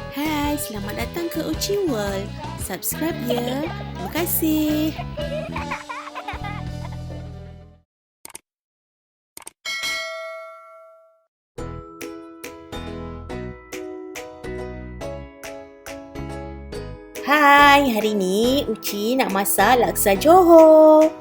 Hai, selamat datang ke Uci World. Subscribe ya. Terima kasih. Hai, hari ni Uci nak masak laksa Johor.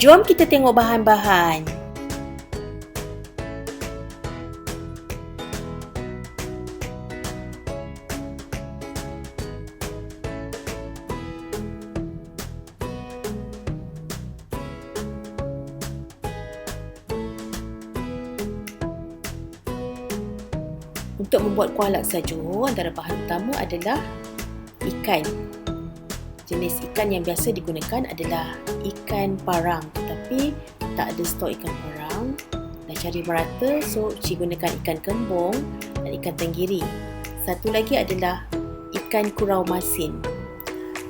Jom kita tengok bahan-bahan. Untuk membuat kuah laksa Johor, antara bahan utama adalah ikan. Jenis ikan yang biasa digunakan adalah ikan parang, tetapi tak ada stok ikan parang. Dah cari merata, so Uci gunakan ikan kembung dan ikan tenggiri. Satu lagi adalah ikan kurau masin.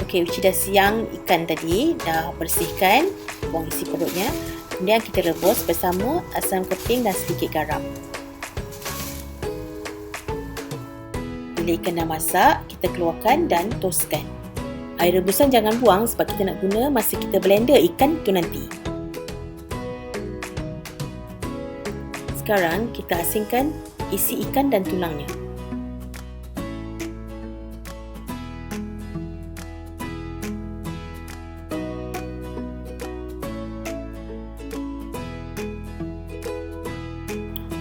Okey, Uci dah siang ikan tadi, dah bersihkan, buang isi perutnya. Kemudian kita rebus bersama asam keting dan sedikit garam. Bila ikan dah masak, kita keluarkan dan toskan. Air rebusan jangan buang sebab kita nak guna masa kita blender ikan tu nanti. Sekarang kita asingkan isi ikan dan tulangnya.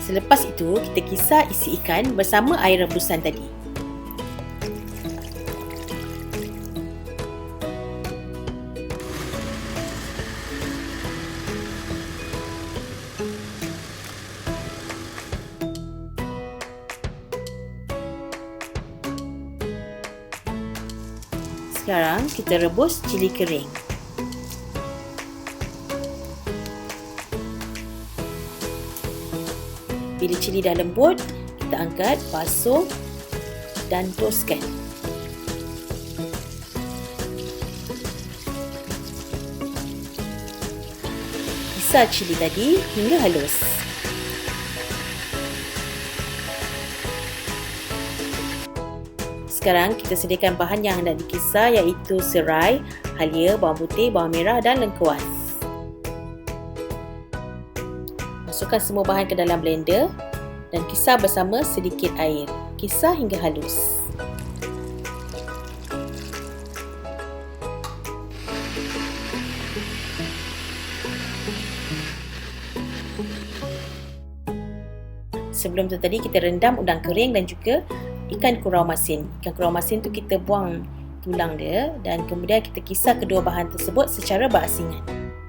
Selepas itu, kita kisar isi ikan bersama air rebusan tadi. Sekarang kita rebus cili kering. Bila cili dah lembut, kita angkat, basuh dan toskan. Kisar cili tadi hingga halus. Sekarang kita sediakan bahan yang hendak dikisar, iaitu serai, halia, bawang putih, bawang merah dan lengkuas. Masukkan semua bahan ke dalam blender dan kisar bersama sedikit air. Kisar hingga halus. Sebelum tu tadi kita rendam udang kering dan juga ikan kurau masin. Ikan kurau masin tu kita buang tulang dia dan kemudian kita kisar kedua bahan tersebut secara berasingan.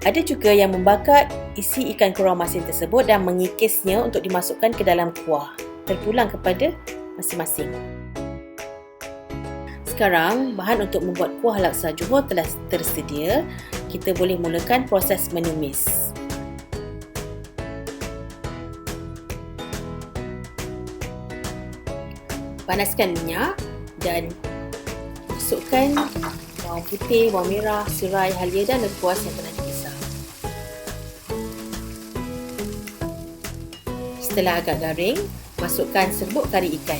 Ada juga yang membakar isi ikan kurau masin tersebut dan mengikisnya untuk dimasukkan ke dalam kuah. Terpulang kepada masing-masing. Sekarang bahan untuk membuat kuah laksa Johor telah tersedia. Kita boleh mulakan proses menumis. Panaskan minyak dan masukkan bawang putih, bawang merah, serai, halia dan lengkuas yang telah dikisar. Setelah agak garing, masukkan serbuk kari ikan.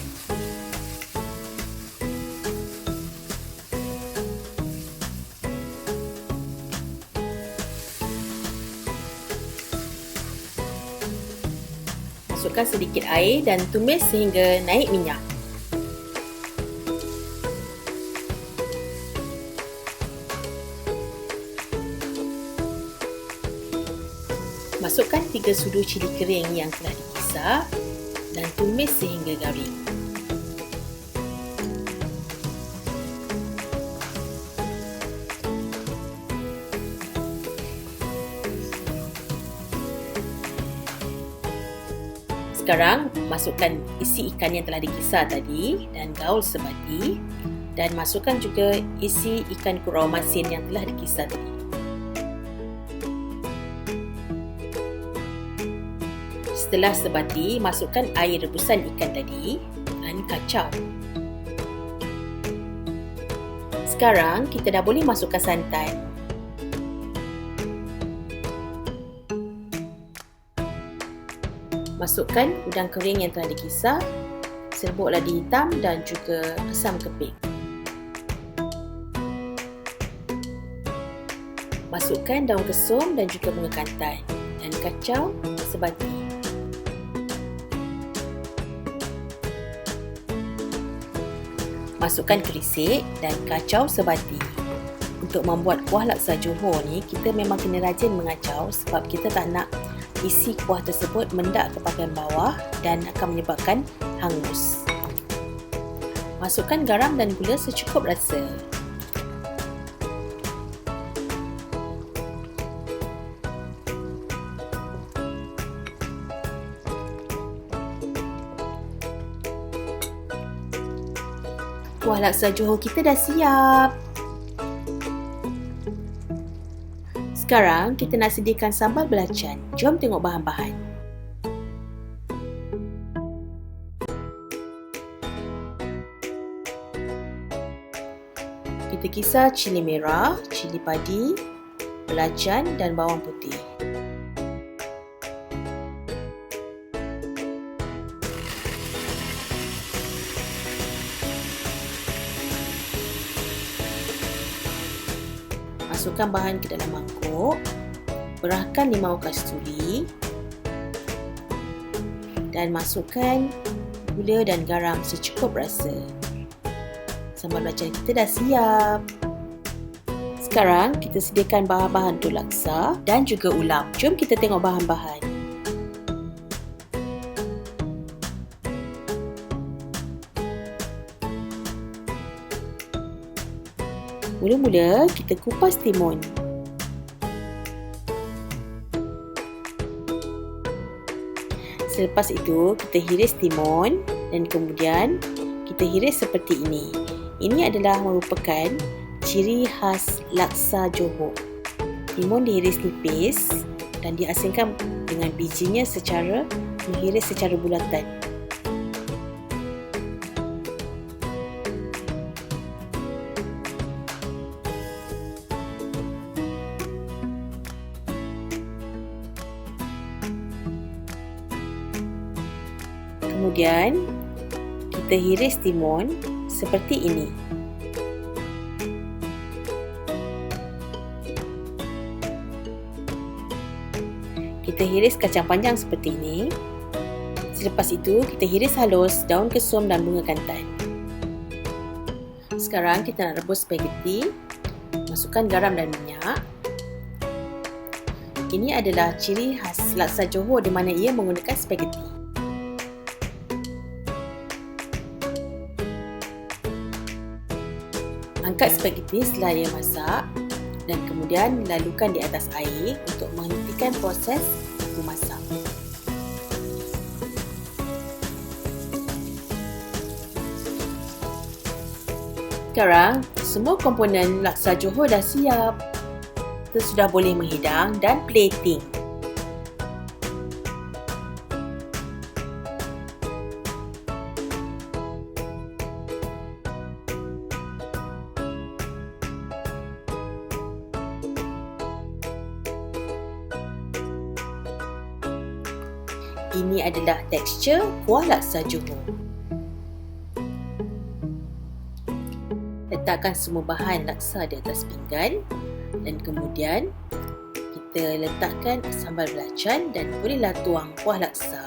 Masukkan sedikit air dan tumis sehingga naik minyak. Masukkan 3 sudu cili kering yang telah dikisar dan tumis sehingga garing. Sekarang masukkan isi ikan yang telah dikisar tadi dan gaul sebati dan masukkan juga isi ikan kurau masin yang telah dikisar tadi. Setelah sebati, masukkan air rebusan ikan tadi dan kacau. Sekarang kita dah boleh masukkan santan. Masukkan udang kering yang telah dikisar, serbuk ladi hitam dan juga asam keping. Masukkan daun kesum dan juga bunga kantan dan kacau sebati. Masukkan kerisik dan kacau sebati. Untuk membuat kuah laksa Johor ni, kita memang kena rajin mengacau sebab kita tak nak isi kuah tersebut mendak ke bahagian bawah dan akan menyebabkan hangus. Masukkan garam dan gula secukup rasa. Kuah laksa Johor kita dah siap. Sekarang kita nak sediakan sambal belacan. Jom tengok bahan-bahan. Kita kisar cili merah, cili padi, belacan dan bawang putih. Masukkan bahan ke dalam mangkuk, berahkan limau kasturi dan masukkan gula dan garam secukup rasa. Sambal belacan kita dah siap. Sekarang kita sediakan bahan-bahan untuk laksa dan juga ulam. Jom kita tengok bahan-bahan. Mula-mula kita kupas timun. Selepas itu kita hiris timun dan kemudian kita hiris seperti ini. Ini adalah merupakan ciri khas laksa Johor. Timun dihiris nipis dan diasingkan dengan bijinya secara menghiris secara bulatan. Kemudian kita hiris timun seperti ini. Kita hiris kacang panjang seperti ini. Selepas itu kita hiris halus daun kesum dan bunga kantan. Sekarang kita nak rebus spaghetti. Masukkan garam dan minyak. Ini adalah ciri khas laksa Johor di mana ia menggunakan spaghetti. Angkat spaghetti setelah ia masak dan kemudian lalukan di atas air untuk menghentikan proses memasak. Sekarang, semua komponen laksa Johor dah siap. Kita sudah boleh menghidang dan plating. Ini adalah tekstur kuah laksa Johor. Letakkan semua bahan laksa di atas pinggan dan kemudian kita letakkan sambal belacan dan bolehlah tuang kuah laksa.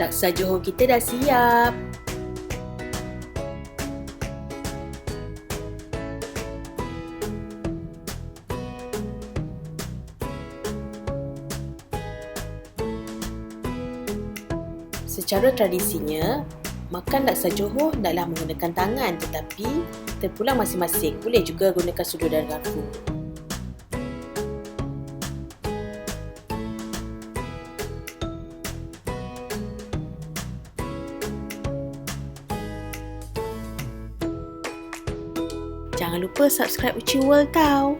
Laksa Johor kita dah siap. Secara tradisinya, makan laksa Johor hendaklah menggunakan tangan, tetapi terpulang masing-masing boleh juga gunakan sudu dan garpu. Jangan lupa subscribe Uci World tau.